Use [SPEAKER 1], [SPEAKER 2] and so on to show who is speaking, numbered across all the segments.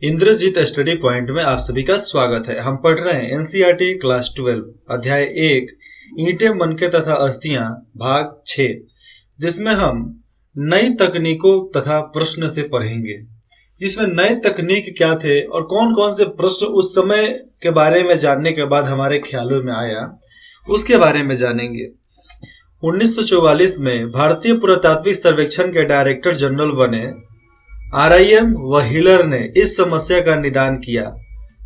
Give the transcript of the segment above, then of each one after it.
[SPEAKER 1] Indrajit study point में आप सभी का स्वागत है। हम पढ़ रहे हैं एनसीईआरटी क्लास 12 अध्याय 1 ईंटें मनके तथा अस्थियां भाग 6, जिसमें हम नई तकनीकों तथा प्रश्न से पढ़ेंगे। जिसमें नए तकनीक क्या थे और कौन कौन से प्रश्न उस समय के बारे में जानने के बाद हमारे ख्यालों में आया, उसके बारे में जानेंगे। 1944 में भारतीय पुरातात्विक सर्वेक्षण के डायरेक्टर जनरल बने RIM व्हीलर ने इस समस्या का निदान किया।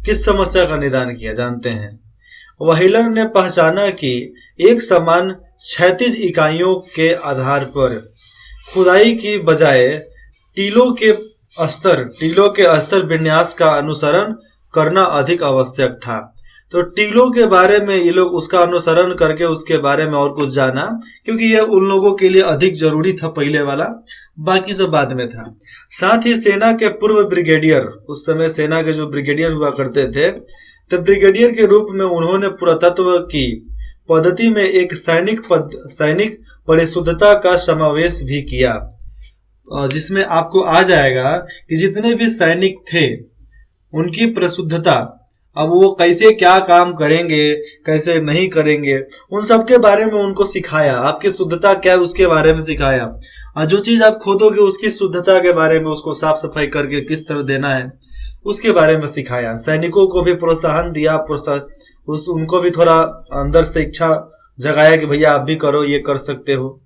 [SPEAKER 1] किस समस्या का निदान किया जानते हैं। व्हीलर ने पहचाना कि एक समान क्षैतिज इकाइयों के आधार पर खुदाई की बजाय टीलों के अस्तर विन्यास का अनुसरण करना अधिक आवश्यक था। तो टीलों के बारे में ये लोग उसका अनुसरण करके उसके बारे में और कुछ जाना, क्योंकि यह उन लोगों के लिए अधिक जरूरी था पहले वाला, बाकी सब बाद में था। साथ ही सेना के पूर्व ब्रिगेडियर, उस समय सेना के जो ब्रिगेडियर हुआ करते थे, तो ब्रिगेडियर के रूप में उन्होंने पुरातत्व की पद्धति में एक सैनिक परिशुद्धता का समावेश भी किया, जिसमें आपको आ जाएगा कि जितने भी सैनिक थे उनकी परिशुद्धता, अब वो कैसे क्या काम करेंगे कैसे नहीं करेंगे, उन सब के बारे में उनको सिखाया। आपकी शुद्धता क्या है उसके बारे में सिखाया, और जो चीज आप खोदोगे उसकी शुद्धता के बारे में, उसको साफ सफाई करके किस तरह देना है उसके बारे में सिखाया। सैनिकों को भी प्रोत्साहन दिया, उनको भी थोड़ा अंदर से इच्छा जगाया कि भैया आप भी करो, ये कर सकते हो।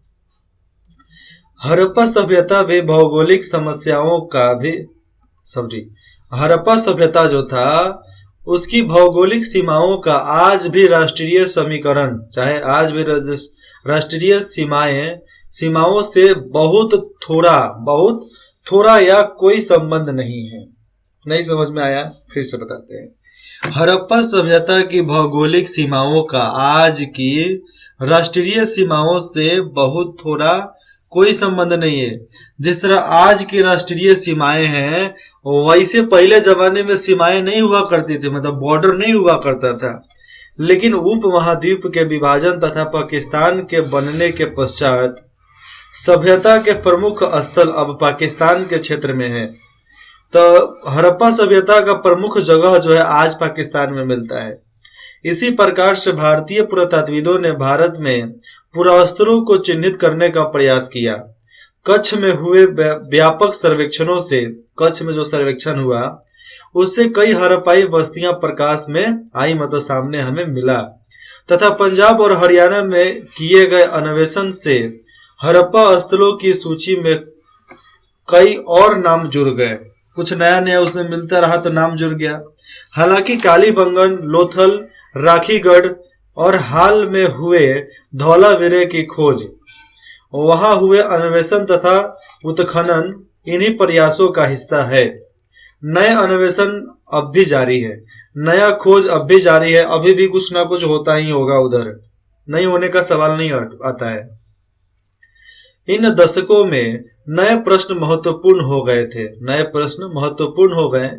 [SPEAKER 1] हड़प्पा सभ्यता भी भौगोलिक समस्याओं का भी हड़प्पा सभ्यता जो था उसकी भौगोलिक सीमाओं का आज भी राष्ट्रीय समीकरण, चाहे आज भी राष्ट्रीय सीमाओं से बहुत थोड़ा या कोई संबंध नहीं है। नहीं समझ में आया? फिर से बताते हैं। हड़प्पा सभ्यता की भौगोलिक सीमाओं का आज की राष्ट्रीय सीमाओं से बहुत थोड़ा कोई संबंध नहीं है। जिस तरह आज की राष्ट्रीय सीमाएं हैं, वैसे पहले जमाने में सीमाएं नहीं हुआ करती थी, मतलब बॉर्डर नहीं हुआ करता था। लेकिन उप महाद्वीप के विभाजन तथा पाकिस्तान के बनने के पश्चात सभ्यता के प्रमुख स्थल अब पाकिस्तान के क्षेत्र में है। तो हड़प्पा सभ्यता का प्रमुख जगह जो है आज पाकिस्तान में मिलता है। इसी प्रकार से भारतीय पुरातत्वविदों ने भारत में पुरावस्तुओं को चिन्हित करने का प्रयास किया। कच्छ में हुए व्यापक सर्वेक्षणों से, कच्छ में जो सर्वेक्षण हुआ उससे कई हड़प्पाई बस्तियां प्रकाश में आई, मतलब सामने हमें मिला। तथा पंजाब और हरियाणा में किए गए अन्वेषण से हड़प्पा स्थलों की सूची में कई और नाम जुड़ गए। कुछ नया नया उसमें मिलता रहा तो नाम जुड़ गया। हालांकि कालीबंगन, लोथल, राखीगढ़ और हाल में हुए धौलावीरे की खोज, वहां हुए अन्वेषण तथा उत्खनन इन्हीं प्रयासों का हिस्सा है। नए अन्वेषण अब भी जारी है, नया खोज अब भी जारी है। अभी भी कुछ ना कुछ होता ही होगा, उधर नहीं होने का सवाल नहीं आता है। इन दशकों में नए प्रश्न महत्वपूर्ण हो गए।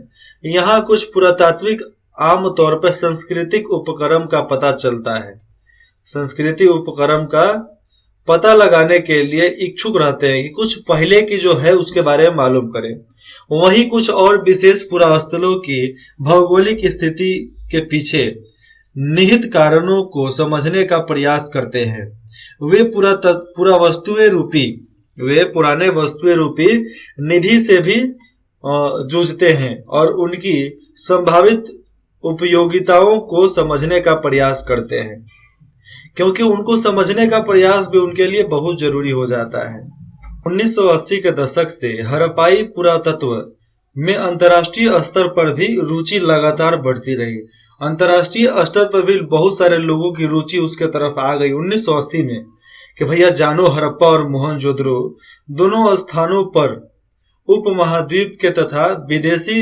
[SPEAKER 1] यहाँ कुछ पुरातात्विक आमतौर पर सांस्कृतिक उपक्रम का पता चलता है। संस्कृति उपक्रम का पता लगाने के लिए इच्छुक रहते हैं कि कुछ पहले की जो है उसके बारे में मालूम करें। वही कुछ और विशेष पुरास्थलों की भौगोलिक स्थिति के पीछे निहित कारणों को समझने का प्रयास करते हैं। वे पुराने वस्तुएं रूपी निधि से भी जूझते हैं और उनकी संभावित उपयोगिताओं को समझने का प्रयास करते हैं, क्योंकि उनको समझने का प्रयास भी उनके लिए बहुत जरूरी हो जाता है। 1980 के दशक से हड़प्पाई पुरातत्व में अंतर्राष्ट्रीय स्तर पर भी रुचि लगातार बढ़ती रही। अंतर्राष्ट्रीय स्तर पर भी बहुत सारे लोगों की रुचि उसके तरफ आ गई 1980 में कि भैया जानो, हड़प्पा और मोहनजोदड़ो दोनों स्थानों पर उपमहाद्वीप के तथा विदेशी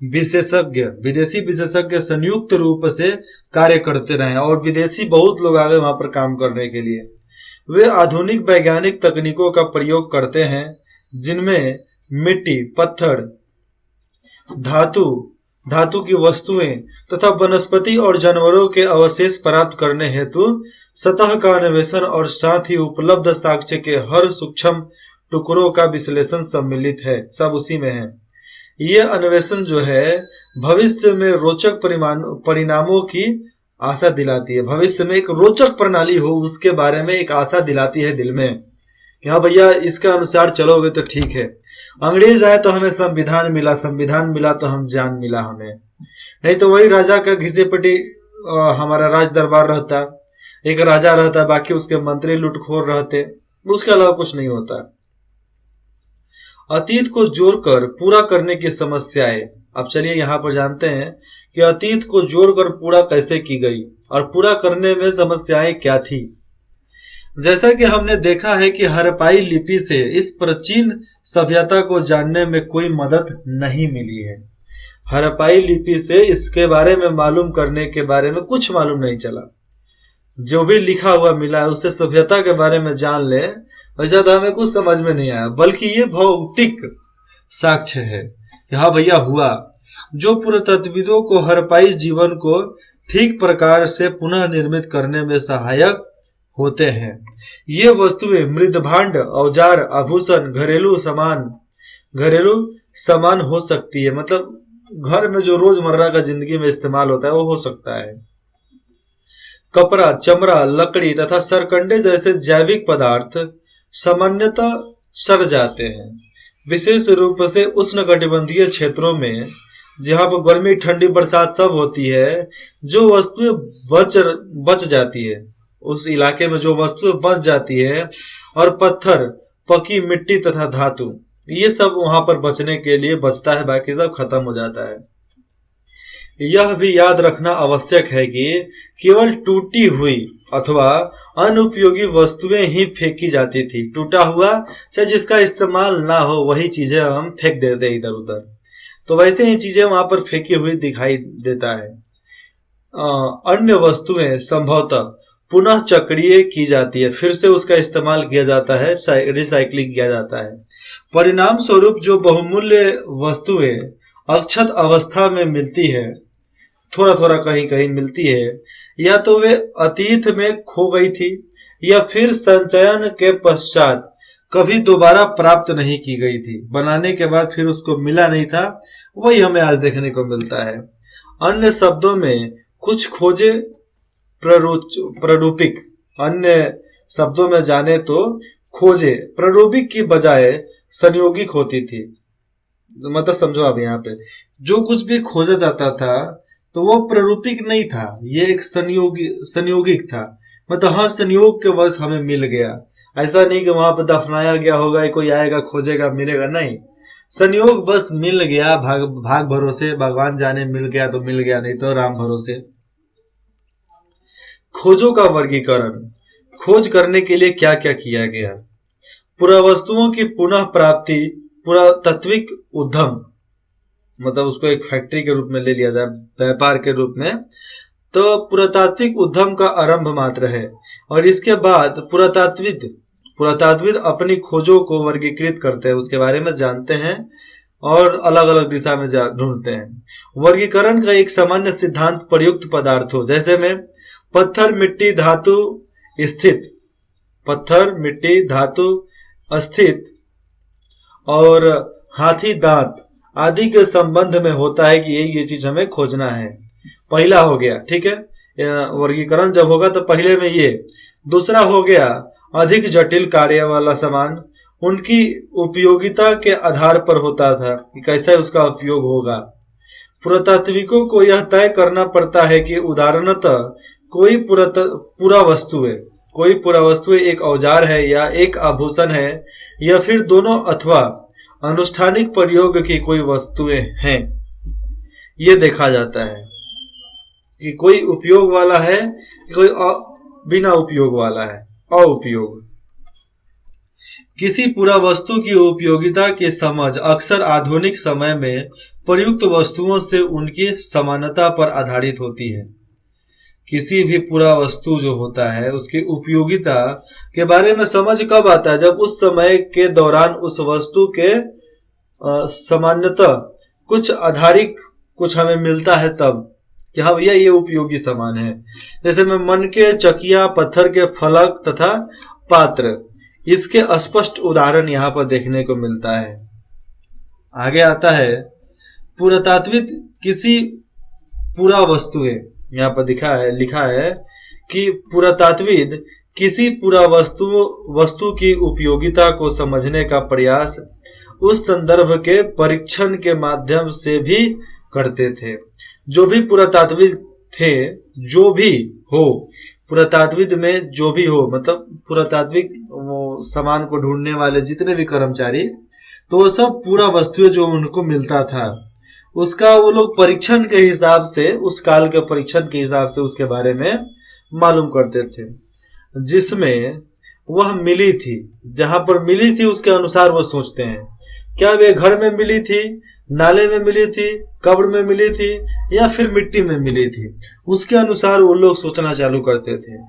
[SPEAKER 1] विशेषज्ञ संयुक्त रूप से कार्य करते रहे, और विदेशी बहुत लोग आ गए वहां पर काम करने के लिए। वे आधुनिक वैज्ञानिक तकनीकों का प्रयोग करते हैं, जिनमें मिट्टी, पत्थर, धातु की वस्तुएं तथा वनस्पति और जानवरों के अवशेष प्राप्त करने हेतु सतह का अन्वेषण और साथ ही उपलब्ध साक्ष्य के हर सूक्ष्म टुकड़ों का विश्लेषण सम्मिलित है। सब उसी में है। ये अन्वेषण जो है भविष्य में रोचक परिणामों की आशा दिलाती है। भविष्य में एक रोचक प्रणाली हो उसके बारे में एक आशा दिलाती है दिल में कि हाँ भैया इसके अनुसार चलोगे तो ठीक है। अंग्रेज आए तो हमें संविधान मिला, संविधान मिला तो हम जान मिला हमें, नहीं तो वही राजा का घिसे पिटी हमारा राज दरबार रहता, एक राजा रहता, बाकी उसके मंत्री लुटखोर रहते, उसके अलावा कुछ नहीं होता। अतीत को जोड़कर पूरा करने की समस्याएं। अब चलिए यहाँ पर जानते हैं कि अतीत को जोड़कर पूरा कैसे की गई और पूरा करने में समस्याएं क्या थी। जैसा कि हमने देखा है कि हड़प्पाई लिपि से इस प्राचीन सभ्यता को जानने में कोई मदद नहीं मिली है। हड़प्पाई लिपि से इसके बारे में मालूम करने के बारे में कुछ मालूम नहीं चला। जो भी लिखा हुआ मिला है उससे सभ्यता के बारे में जान ले वैसा तो हमें कुछ समझ में नहीं आया, बल्कि ये भौतिक साक्ष्य है कि हाँ भैया हुआ, जो पुरातत्वविदों को हड़प्पाई जीवन को ठीक प्रकार से पुनः निर्मित करने में सहायक होते हैं। ये वस्तुएं मृदभांड, औजार, आभूषण, घरेलू सामान हो सकती है, मतलब घर में जो रोजमर्रा का जिंदगी में इस्तेमाल होता है वो हो सकता है। कपड़ा, चमड़ा, लकड़ी तथा सरकंडे जैसे जैविक पदार्थ सामान्यतः सड़ जाते हैं, विशेष रूप से उष्णकटिबंधीय क्षेत्रों में जहां पर गर्मी, ठंडी, बरसात सब होती है। जो वस्तुएं बच जाती है, उस इलाके में जो वस्तुएं बच जाती है, और पत्थर, पकी मिट्टी तथा धातु, ये सब वहां पर बचने के लिए बचता है, बाकी सब खत्म हो जाता है। यह भी याद रखना आवश्यक है कि केवल टूटी हुई अथवा अनुपयोगी वस्तुएं ही फेंकी जाती थी। टूटा हुआ चाहे जिसका इस्तेमाल ना हो वही चीजें हम फेंक देते इधर उधर, तो वैसे ही चीजें वहां पर फेंकी हुई दिखाई देता है। अन्य वस्तुएं संभवतः पुनः चक्रीय की जाती है, फिर से उसका इस्तेमाल किया जाता है, रिसाइकलिंग किया जाता है। परिणाम स्वरूप जो बहुमूल्य वस्तुएं अक्षत अवस्था में मिलती है, थोड़ा थोड़ा कहीं कहीं मिलती है, या तो वे अतीत में खो गई थी या फिर संचयन के पश्चात कभी दोबारा प्राप्त नहीं की गई थी, बनाने के बाद फिर उसको मिला नहीं था, वही हमें आज देखने को मिलता है। अन्य शब्दों में कुछ खोजे प्रारूपिक, अन्य शब्दों में जाने तो खोजे प्रारूपिक की बजाय संयोगिक होती थी। मतलब समझो अब यहाँ पे जो कुछ भी खोजा जाता था तो वो प्रारूपिक नहीं था, ये एक संयोगिक था। मतलब हाँ संयोग के वश हमें मिल गया, ऐसा नहीं कि वहां पर दफनाया गया होगा, कोई आएगा खोजेगा मिलेगा, नहीं, संयोग बस मिल गया, भाग भरोसे, भगवान जाने मिल गया तो मिल गया, नहीं तो राम भरोसे। खोजों का वर्गीकरण। खोज करने के लिए क्या क्या किया गया। पुरावस्तुओं की पुनः प्राप्ति, पुरातात्विक उद्यम, मतलब उसको एक फैक्ट्री के रूप में ले लिया जाए, व्यापार के रूप में, तो पुरातात्विक उद्यम का आरंभ मात्र है। और इसके बाद पुरातात्विद अपनी खोजों को वर्गीकृत करते हैं, उसके बारे में जानते हैं और अलग अलग दिशा में ढूंढते हैं। वर्गीकरण का एक सामान्य सिद्धांत प्रयुक्त पदार्थों जैसे में पत्थर, मिट्टी, धातु अस्थित और हाथी दांत आदि के संबंध में होता है कि ये चीज हमें खोजना है। पहला हो गया, ठीक है, वर्गीकरण जब होगा तो पहले में ये। दूसरा हो गया अधिक जटिल कार्य वाला सामान, उनकी उपयोगिता के आधार पर होता था कि कैसे उसका उपयोग होगा। पुरातात्विकों को यह तय करना पड़ता है कि उदाहरणतः कोई पूरा वस्तु एक औजार है या एक आभूषण है या फिर दोनों, अथवा अनुष्ठानिक प्रयोग की कोई वस्तुएं हैं। ये देखा जाता है कि कोई उपयोग वाला है, कोई बिना उपयोग वाला है, अउपयोग। किसी पूरा वस्तु की उपयोगिता की समझ अक्सर आधुनिक समय में प्रयुक्त वस्तुओं से उनकी समानता पर आधारित होती है। किसी भी पूरा वस्तु जो होता है उसकी उपयोगिता के बारे में समझ कब आता है, जब उस समय के दौरान उस वस्तु के सामान्यता कुछ आधारिक कुछ हमें मिलता है, तब कि हाँ भैया ये उपयोगी सामान है। जैसे में मन के चकिया, पत्थर के फलक तथा पात्र, इसके स्पष्ट उदाहरण यहाँ पर देखने को मिलता है। आगे आता है पुरातात्विक किसी पूरा वस्तुएं, यहाँ पर लिखा है कि पुरातात्विक किसी पूरा वस्तु की उपयोगिता को समझने का प्रयास उस संदर्भ के परीक्षण के माध्यम से भी करते थे। जो भी पुरातात्विक थे, जो भी हो, पुरातात्विक में जो भी हो, मतलब पुरातात्विक वो सामान को ढूंढने वाले जितने भी कर्मचारी, तो वो सब पूरा वस्तुएं जो उनको मिलता था उसका वो लोग परीक्षण के हिसाब से, उस काल के परीक्षण के हिसाब से उसके बारे में मालूम करते थे। जिसमें वह मिली थी, जहां पर मिली थी उसके अनुसार वो सोचते हैं, क्या वे घर में मिली थी, नाले में मिली थी, कब्र में मिली थी, या फिर मिट्टी में मिली थी, उसके अनुसार वो लोग सोचना चालू करते थे।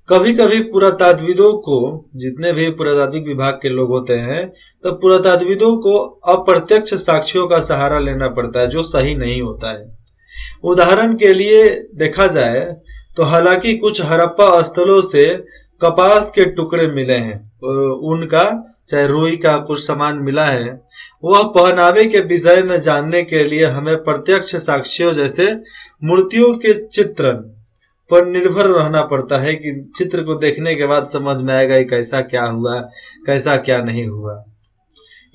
[SPEAKER 1] कभी कभी पुरातात्विदों को, जितने भी पुरातात्विक विभाग के लोग होते हैं, तो पुरातात्विदों को अप्रत्यक्ष साक्ष्यों का सहारा लेना पड़ता है, जो सही नहीं होता है। उदाहरण के लिए देखा जाए तो हालांकि कुछ हड़प्पा स्थलों से कपास के टुकड़े मिले हैं, उनका चाहे रुई का कुछ सामान मिला है, वह पहनावे के विषय में जानने के लिए हमें प्रत्यक्ष साक्ष्यों जैसे मूर्तियों के चित्रण पर निर्भर रहना पड़ता है कि चित्र को देखने के बाद समझ में आएगा कैसा क्या हुआ, कैसा क्या नहीं हुआ।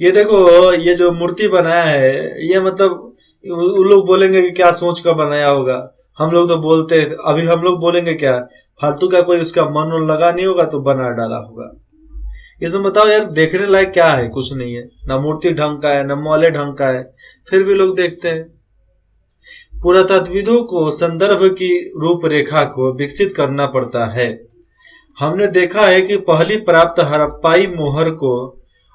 [SPEAKER 1] ये देखो, ये जो मूर्ति बनाया है, ये मतलब वो लोग बोलेंगे कि क्या सोच कर बनाया होगा, हम लोग तो बोलते हैं, अभी हम लोग बोलेंगे क्या फालतू का कोई उसका मन लगा नहीं होगा तो बना डाला होगा। इसमें बताओ यार, देखने लायक क्या है? कुछ नहीं है, ना मूर्ति ढंग का है, ना मौले ढंग का है, फिर भी लोग देखते हैं। पुरातत्वविदों को संदर्भ की रूपरेखा को विकसित करना पड़ता है। हमने देखा है कि पहली प्राप्त हड़प्पाई मोहर को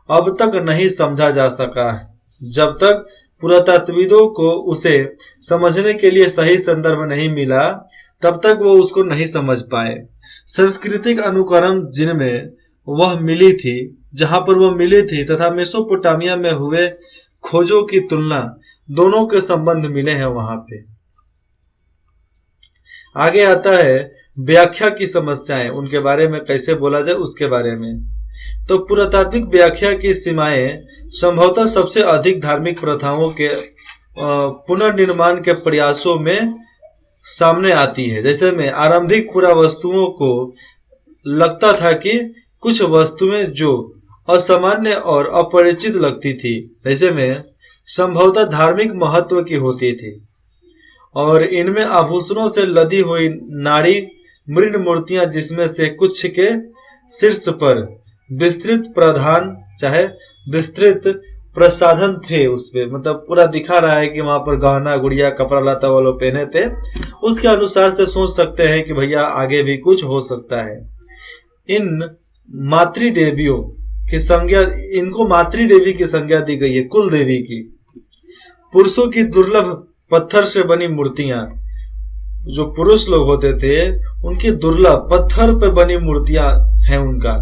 [SPEAKER 1] अब तक नहीं समझा जा सका है, जब तक पुरातत्वविदों को उसे समझने के लिए सही संदर्भ नहीं मिला, तब तक वो उसको नहीं समझ पाए। सांस्कृतिक अनुक्रम जिनमें वह मिली थी, जहां पर वह मिली थी, तथा मेसोपोटामिया में हुए खोजों की तुलना, दोनों के संबंध मिले हैं वहां पे। आगे आता है व्याख्या की समस्याएं, उनके बारे में कैसे बोला जाए उसके बारे में। तो पुरातात्विक व्याख्या की सीमाएं संभवतः सबसे अधिक धार्मिक प्रथाओं के पुनर्निर्माण के प्रयासों में सामने आती है। जैसे में आरंभिक पुरावस्तुओं को लगता था कि कुछ वस्तुएं जो असामान्य और अपरिचित लगती थी, ऐसे में संभवतः धार्मिक महत्व की होती थी, और इनमें आभूषणों से लदी हुई नारी मृण मूर्तियां, जिसमें से कुछ के शीर्ष पर विस्तृत प्रधान चाहे विस्तृत प्रसाधन थे, उसपे मतलब पूरा दिखा रहा है कि वहां पर गहना गुड़िया कपड़ा लता वो लोग पहने थे, उसके अनुसार से सोच सकते हैं कि भैया आगे भी कुछ हो सकता है। इन मातृदेवियों की संज्ञा, इनको मातृदेवी की संज्ञा दी गई है, कुल देवी की। पुरुषों की दुर्लभ पत्थर से बनी मूर्तियां, जो पुरुष लोग होते थे उनकी दुर्लभ पत्थर पे बनी मूर्तियां हैं उनका,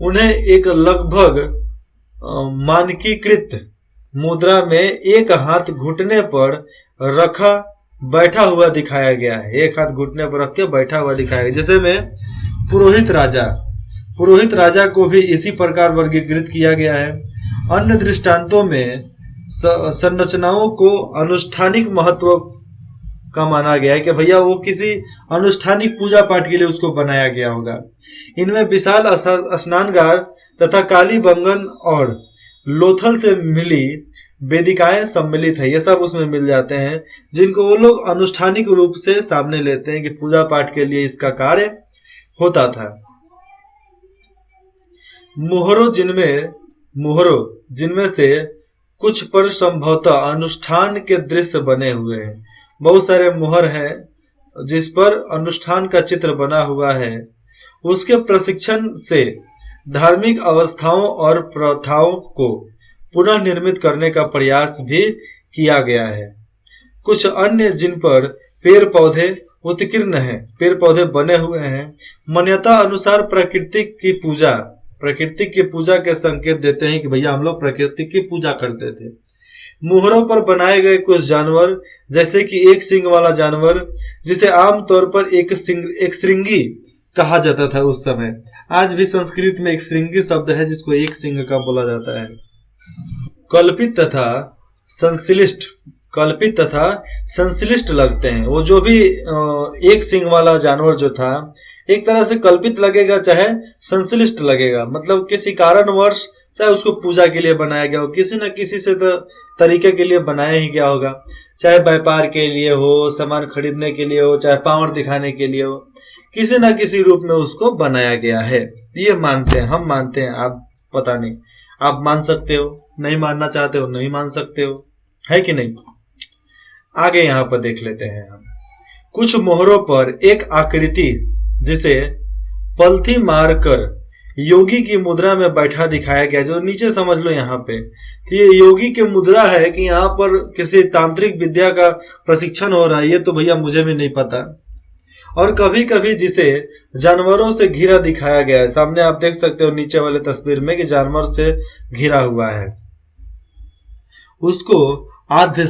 [SPEAKER 1] उन्हें एक लगभग मानकीकृत मुद्रा में एक हाथ घुटने पर रखा बैठा हुआ दिखाया गया है, एक हाथ घुटने पर रख के बैठा हुआ दिखाया गया। जैसे में पुरोहित राजा को भी इसी प्रकार वर्गीकृत किया गया है। अन्य दृष्टांतों में संरचनाओं को अनुष्ठानिक महत्व का माना गया है कि भैया वो किसी अनुष्ठानिक पूजा पाठ के लिए उसको बनाया गया होगा। इनमें विशाल स्नानगार तथा काली बंगन और लोथल से मिली वेदिकाएं सम्मिलित है, ये सब उसमें मिल जाते हैं, जिनको वो लोग अनुष्ठानिक रूप से सामने लेते हैं कि पूजा पाठ के लिए इसका कार्य होता था। मोहरों जिनमें से कुछ पर संभवतः अनुष्ठान के दृश्य बने हुए हैं। बहुत सारे मोहर हैं जिस पर अनुष्ठान का चित्र बना हुआ है। उसके प्रशिक्षण से धार्मिक अवस्थाओं और प्रथाओं को पुनः निर्मित करने का प्रयास भी किया गया है। कुछ अन्य जिन पर पेड़ पौधे उत्कीर्ण हैं, पेड़ पौधे बने हुए हैं, मान्यता अनुसार प्रकृति की पूजा के संकेत देते हैं कि भैया हम लोग प्रकृति की पूजा करते थे। मुहरों पर बनाए गए कुछ जानवर, जैसे कि एक सींग वाला जानवर, जिसे आमतौर पर एक श्रृंगी कहा जाता था उस समय। आज भी संस्कृत में एक श्रृंगी शब्द है जिसको एक सिंह का बोला जाता है। कल्पित तथा संश्लिष्ट, कल्पित तथा संश्लिष्ट लगते हैं। वो जो भी एक सींग वाला जानवर जो था एक तरह से कल्पित लगेगा चाहे संश्लिष्ट लगेगा, मतलब किसी कारणवश चाहे उसको पूजा के लिए बनाया गया हो, किसी न किसी से तरीके के लिए बनाया ही गया होगा, चाहे व्यापार के लिए हो, सामान खरीदने के लिए हो, चाहे पावर दिखाने के लिए हो, किसी न किसी रूप में उसको बनाया गया है। ये मानते हैं, हम मानते हैं, आप पता नहीं, आप मान सकते हो, नहीं मानना चाहते हो नहीं मान सकते हो, है कि नहीं। आगे यहाँ पर देख लेते हैं हम। कुछ मोहरों पर एक आकृति जिसे पलथी मारकर योगी की मुद्रा में बैठा दिखाया गया, जो नीचे समझ लो यहाँ पे, तो ये योगी की मुद्रा है कि यहाँ पर किसी तांत्रिक विद्या का प्रशिक्षण हो रहा है, ये तो भैया मुझे भी नहीं पता। और कभी कभी जिसे जानवरों से घिरा दिखाया गया है, सामने आप देख सकते हो नीचे वाले तस्वीर में कि जानवर से घिरा हुआ है, उसको आद्य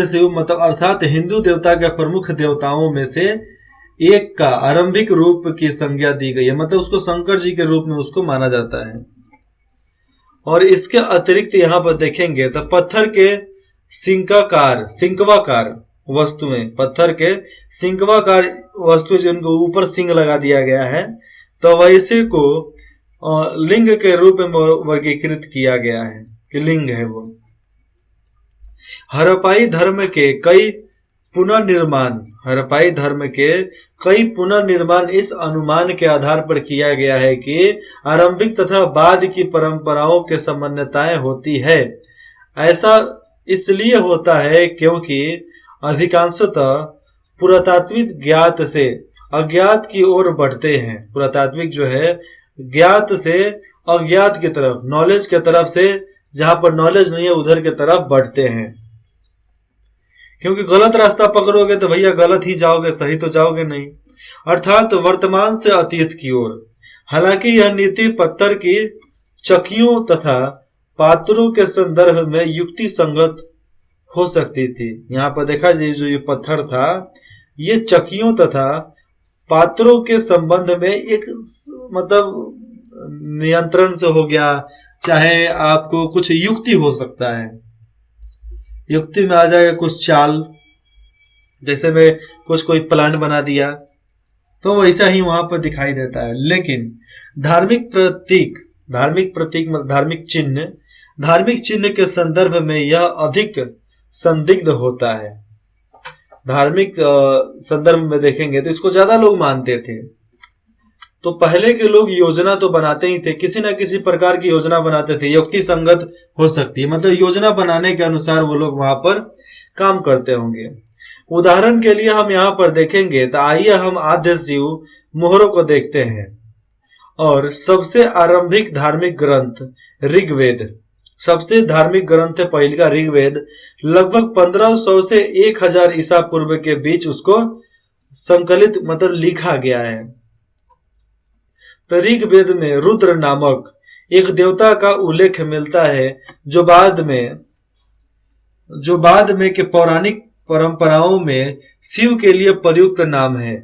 [SPEAKER 1] शिव मतलब अर्थात हिंदू देवता के प्रमुख देवताओं में से एक का आरंभिक रूप की संज्ञा दी गई है, मतलब उसको शंकर जी के रूप में उसको माना जाता है। और इसके अतिरिक्त यहाँ पर देखेंगे तो पत्थर के सिंकवाकार वस्तुएं, पत्थर के सिंकवाकार वस्तु जिनको ऊपर सिंग लगा दिया गया है, तो वैसे को लिंग के रूप में वर्गीकृत किया गया है कि लिंग है वो। हड़प्पाई धर्म के कई पुनर्निर्माण इस अनुमान के आधार पर किया गया है कि आरंभिक तथा बाद की परंपराओं के समानताएं होती है। ऐसा इसलिए होता है क्योंकि अधिकांशतः पुरातात्विक ज्ञात से अज्ञात की ओर बढ़ते हैं। पुरातात्विक जो है ज्ञात से अज्ञात की तरफ, नॉलेज की तरफ से, जहां पर नॉलेज नहीं है उधर की तरफ बढ़ते हैं। क्योंकि गलत रास्ता पकड़ोगे तो भैया गलत ही जाओगे, सही तो जाओगे नहीं, अर्थात वर्तमान से अतीत की ओर। हालांकि यह नीति पत्थर की चक्कियों तथा पात्रों के संदर्भ में युक्ति संगत हो सकती थी। यहाँ पर देखा जाए जो ये पत्थर था ये चक्कियों तथा पात्रों के संबंध में एक मतलब नियंत्रण से हो गया, चाहे आपको कुछ युक्ति हो सकता है, युक्ति में आ जाएगा कुछ चाल, जैसे में कुछ कोई प्लान बना दिया तो वैसा ही वहां पर दिखाई देता है। लेकिन धार्मिक चिन्ह के संदर्भ में यह अधिक संदिग्ध होता है। धार्मिक संदर्भ में देखेंगे तो इसको ज्यादा लोग मानते थे। तो पहले के लोग योजना तो बनाते ही थे, किसी न किसी प्रकार की योजना बनाते थे, युक्ति संगत हो सकती है, मतलब योजना बनाने के अनुसार वो लोग वहां पर काम करते होंगे। उदाहरण के लिए हम यहाँ पर देखेंगे तो आइए हम आद्य शिव मोहरों को देखते हैं। और सबसे आरंभिक धार्मिक ग्रंथ ऋग्वेद, सबसे धार्मिक ग्रंथ है पहले का ऋग्वेद, लगभग 1500 से 1000 ईसा पूर्व के बीच उसको संकलित मतलब लिखा गया है। तो ऋग्वेद में रुद्र नामक एक देवता का उल्लेख मिलता है जो बाद में के पौराणिक परंपराओं में शिव के लिए प्रयुक्त नाम है।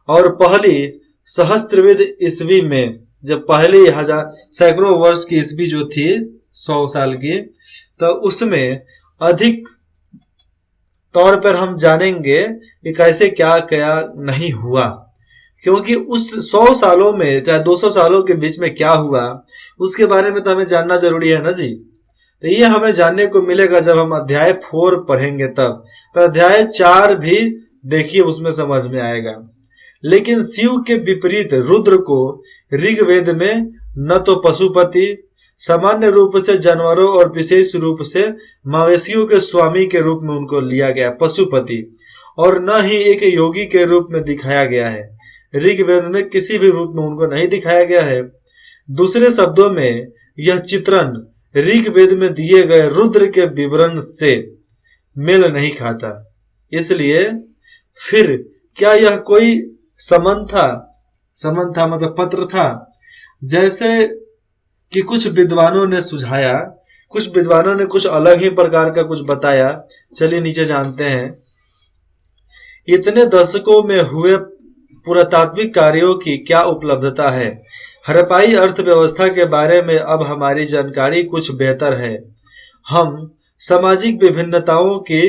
[SPEAKER 1] और पहली सहस्त्रवेद ईस्वी में, जब पहले सैकड़ों वर्ष की ईस्वी जो थी 100 साल की, तो उसमें अधिक तौर पर हम जानेंगे कि कैसे क्या क्या नहीं हुआ, क्योंकि उस 100 सालों में चाहे 200 सालों के बीच में क्या हुआ उसके बारे में तो हमें जानना जरूरी है ना जी। तो ये हमें जानने को मिलेगा जब हम अध्याय 4 पढ़ेंगे तब। तो अध्याय 4 भी देखिए उसमें समझ में आएगा। लेकिन शिव के विपरीत रुद्र को ऋग्वेद में न तो पशुपति, सामान्य रूप से जानवरों और विशेष रूप से मवेशियों के स्वामी के रूप में उनको लिया गया पशुपति, और न ही एक योगी के रूप में दिखाया गया है। ऋग्वेद में किसी भी रूप में उनको नहीं दिखाया गया है। दूसरे शब्दों में यह चित्रण ऋग्वेद में दिए गए रुद्र के विवरण से मेल नहीं खाता। इसलिए फिर क्या यह कोई समन था मतलब पत्र था, जैसे कि कुछ विद्वानों ने सुझाया, कुछ विद्वानों ने कुछ अलग ही प्रकार का कुछ बताया। चलिए नीचे जानते हैं। इतने दशकों में हुए पुरातात्विक कार्यों की क्या उपलब्धता है। हड़प्पाई अर्थव्यवस्था के बारे में अब हमारी जानकारी कुछ बेहतर है। हम सामाजिक विभिन्नताओं की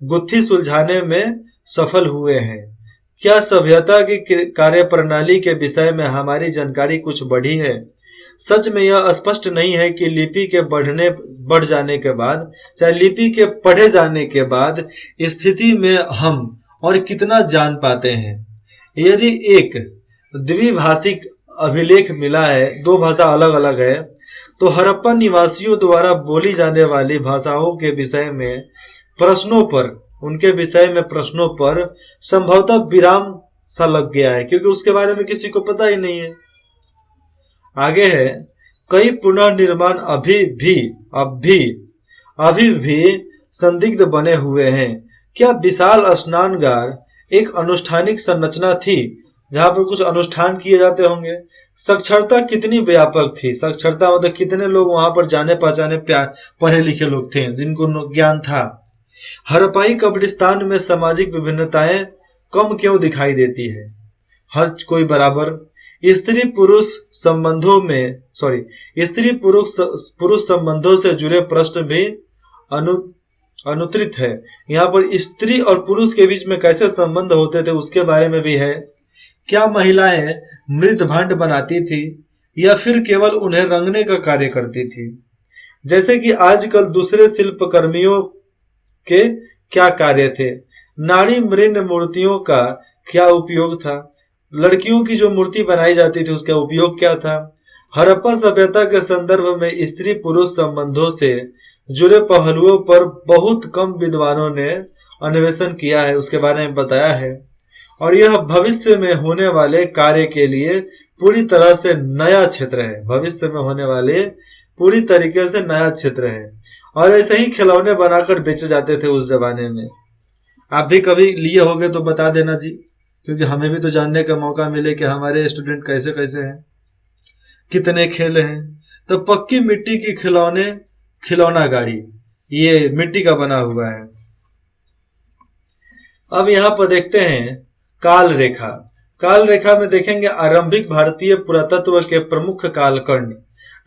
[SPEAKER 1] गुत्थी सुलझाने में सफल हुए हैं। क्या सभ्यता की कार्यप्रणाली के विषय में हमारी जानकारी कुछ बढ़ी है? सच में यह स्पष्ट नहीं है कि लिपि के बढ़ जाने के बाद, चाहे लिपि के पढ़े जाने के बाद स्थिति में हम और कितना जान पाते हैं। यदि एक द्विभाषिक अभिलेख मिला है, दो भाषा अलग अलग है, तो हड़प्पा निवासियों द्वारा बोली जाने वाली भाषाओं के विषय में प्रश्नों पर संभवतः विराम सा लग गया है, क्योंकि उसके बारे में किसी को पता ही नहीं है। आगे है, कई पुनर्निर्माण अभी भी संदिग्ध बने हुए हैं। क्या विशाल स्नानगार एक अनुष्ठानिक संरचना थी जहां पर कुछ अनुष्ठान किए जाते होंगे? साक्षरता कितनी व्यापक थी? साक्षरता मतलब कितने लोग वहां पर जाने पहचाने पढ़े लिखे लोग थे जिनको ज्ञान था? हड़प्पाई कब्रिस्तान में सामाजिक विभिन्नताएं कम क्यों दिखाई देती है? हर कोई बराबर। स्त्री पुरुष संबंधों से जुड़े प्रश्न भी अनुत्तरित है। यहाँ पर स्त्री और पुरुष के बीच में कैसे संबंध होते थे उसके बारे में भी है। क्या महिलाएं मृत भांड बनाती थी या फिर केवल उन्हें रंगने का कार्य करती थी? जैसे कि आजकल दूसरे शिल्पकर्मियों के क्या कार्य थे? नाड़ी मृण मूर्तियों का क्या उपयोग था? लड़कियों की जो मूर्ति बनाई जाती थी उसका उपयोग क्या था? हड़प्पा सभ्यता के संदर्भ में स्त्री पुरुष संबंधों से जुड़े पहलुओं पर बहुत कम विद्वानों ने अन्वेषण किया है, उसके बारे में बताया है, और यह भविष्य में होने वाले कार्य के लिए पूरी तरह से नया क्षेत्र है। भविष्य में होने वाले पूरी तरीके से नया क्षेत्र है। और ऐसे ही खिलौने बनाकर बेचे जाते थे उस जमाने में। आप भी कभी लिए होंगे तो बता देना जी, क्योंकि हमें भी तो जानने का मौका मिले कि हमारे स्टूडेंट कैसे कैसे हैं, कितने खेले हैं। तो पक्की मिट्टी की खिलौना गाड़ी, ये मिट्टी का बना हुआ है। अब यहाँ पर देखते हैं काल रेखा में देखेंगे आरंभिक भारतीय पुरातत्व के प्रमुख कालखंड।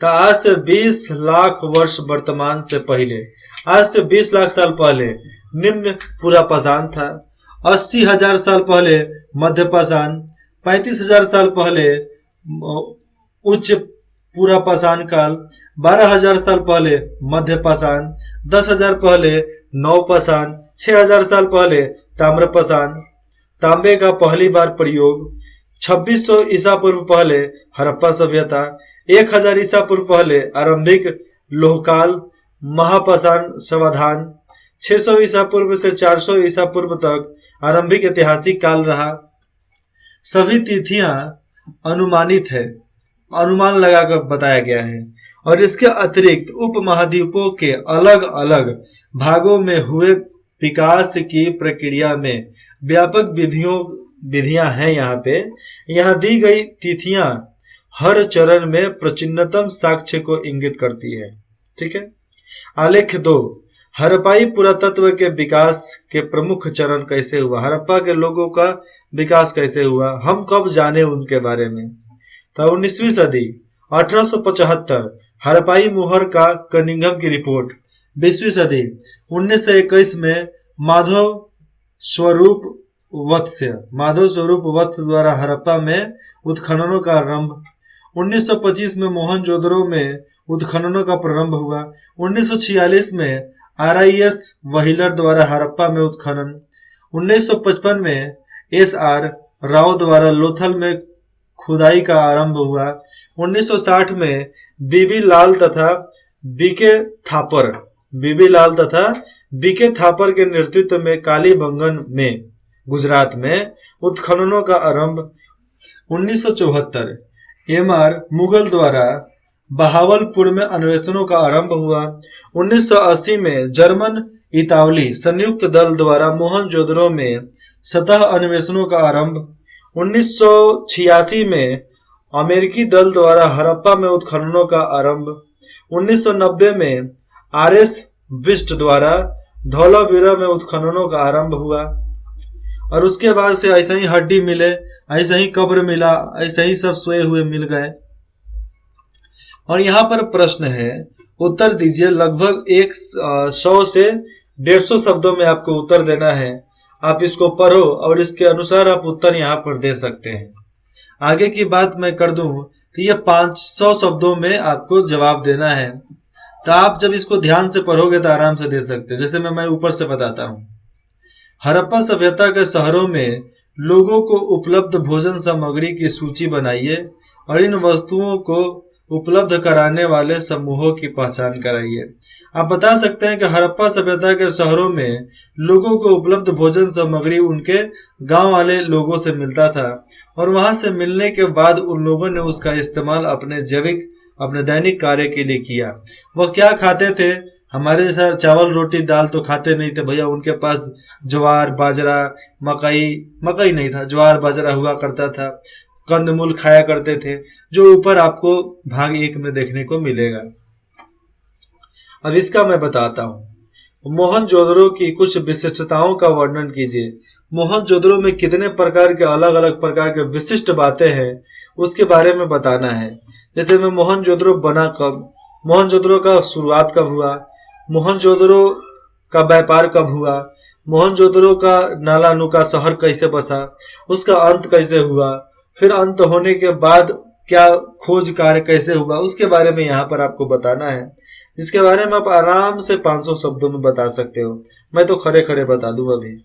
[SPEAKER 1] तो आज से 20 लाख वर्ष वर्तमान से पहले, आज से 20 लाख साल पहले निम्न पुरापाषाण था। 80,000 साल पहले मध्यपाषाण, 35,000 साल पहले उच्च पुरापाषाण काल, 12,000 साल पहले मध्यपाषाण, 10,000 पहले नवपाषाण, 6,000 साल पहले ताम्रपाषाण, तांबे का पहली बार प्रयोग, 2600 ईसा पूर्व पहले हड़प्पा सभ्यता, 1000 ईसा पूर्व पहले आरंभिक लोहकाल महापाषाण समाधान, 600 ईसा पूर्व से 400 ईसा पूर्व तक आरंभिक ऐतिहासिक काल रहा। सभी तिथियां अनुमानित है, अनुमान लगाकर बताया गया है। और इसके अतिरिक्त उपमहाद्वीपों के अलग अलग भागों में हुए विकास की प्रक्रिया में व्यापक विधियां हैं। यहाँ दी गई तिथियां हर चरण में प्राचीनतम साक्ष्य को इंगित करती है। ठीक है। आलेख 2, हड़प्पाई पुरातत्व के विकास के प्रमुख चरण कैसे हुआ? हड़प्पा के लोगों का विकास कैसे हुआ, हम कब जाने उनके बारे में? तो 19वीं सदी 1875 हड़प्पाई मोहर का कनिंघम की रिपोर्ट। 20वीं सदी 1921 में माधव स्वरूप वत्स द्वारा हड़प्पा में उत्खननों का आरंभ। 1925 में मोहनजोदड़ो में उत्खननों का प्रारंभ हुआ। 1946 में RIS व्हीलर द्वारा हड़प्पा में उत्खनन। 1955 में SR राव द्वारा लोथल में खुदाई का आरंभ हुआ। 1960 में बीबी लाल तथा बीके थापर के नेतृत्व में कालीबंगन में गुजरात में उत्खननों का आरंभ। 1974 MR मुगल द्वारा बहावलपुर में अन्वेषणों का आरंभ हुआ। 1980 में जर्मन इतावली संयुक्त दल द्वारा मोहनजोदड़ो में सतह अन्वेषणों का आरंभ। 1986 में अमेरिकी दल द्वारा हड़प्पा में उत्खननों का आरंभ। 1990 में RS बिस्ट द्वारा धौलावीरा में उत्खननों का आरंभ हुआ। और उसके बाद से ऐसे ही हड्डी मिले, ऐसे ही कब्र मिला, ऐसे ही सब सोए हुए मिल गए। और यहाँ पर प्रश्न है, उत्तर दीजिए। लगभग 100 से 150 शब्दों में आपको उत्तर देना है। आप इसको पढ़ो और इसके अनुसार आप उत्तर यहाँ पर दे सकते हैं। आगे की बात मैं कर दूं तो ये 500 शब्दों में आपको जवाब देना है। तो आप जब इसको ध्यान से पढ़ोगे तो आराम से दे सकते हो। जैसे मैं ऊपर से बताता हूँ। हड़प्पा सभ्यता के शहरों में लोगों को उपलब्ध भोजन सामग्री की सूची बनाइए और इन वस्तुओं को उपलब्ध कराने वाले समूहों की पहचान कराइए। आप बता सकते हैं कि हड़प्पा सभ्यता के शहरों में लोगों को उपलब्ध भोजन सामग्री उनके गांव वाले लोगों से मिलता था और वहां से मिलने के बाद उन लोगों ने उसका इस्तेमाल अपने दैनिक कार्य के लिए किया। वह क्या खाते थे? हमारे जैसा चावल रोटी दाल तो खाते नहीं थे भैया। उनके पास ज्वार बाजरा मकई नहीं था, ज्वार बाजरा हुआ करता था। कंदमूल खाया करते थे, जो ऊपर आपको भाग 1 में देखने को मिलेगा। अब इसका मैं बताता हूँ। मोहनजोदड़ो की कुछ विशिष्टताओं का वर्णन कीजिए। मोहनजोदड़ो में कितने प्रकार के अलग अलग प्रकार के विशिष्ट बातें हैं उसके बारे में बताना है। जैसे में मोहनजोदड़ो बना कब, मोहनजोदड़ो का शुरुआत कब हुआ, मोहनजोदड़ो का व्यापार कब हुआ, मोहनजोदड़ो का नालानुका शहर कैसे बसा, उसका अंत कैसे हुआ, फिर अंत होने के बाद क्या खोज कार्य कैसे हुआ, उसके बारे में यहाँ पर आपको बताना है। जिसके बारे में आप आराम से 500 शब्दों में बता सकते हो। मैं तो खड़े खड़े बता दूं अभी,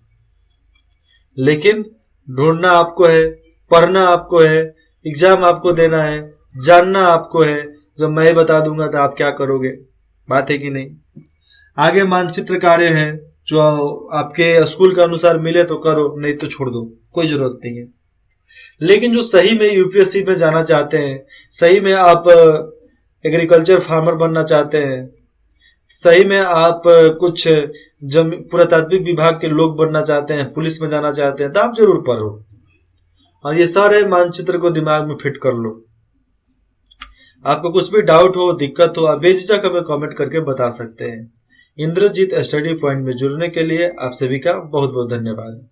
[SPEAKER 1] लेकिन ढूंढना आपको है, पढ़ना आपको है, एग्जाम आपको देना है, जानना आपको है। जब मैं बता दूंगा तो आप क्या करोगे? बात है कि नहीं। आगे मानचित्र कार्य है, जो आपके स्कूल के अनुसार मिले तो करो, नहीं तो छोड़ दो, कोई जरूरत नहीं है। लेकिन जो सही में यूपीएससी में जाना चाहते हैं, सही में आप एग्रीकल्चर फार्मर बनना चाहते हैं, सही में आप कुछ पुरातात्विक विभाग के लोग बनना चाहते हैं, पुलिस में जाना चाहते हैं, तो आप जरूर पढ़ो और ये सारे मानचित्र को दिमाग में फिट कर लो। आपको कुछ भी डाउट हो, दिक्कत हो, आप बेझिझक हमें कमेंट करके बता सकते हैं। इंद्रजीत स्टडी पॉइंट में जुड़ने के लिए आप सभी का बहुत बहुत धन्यवाद।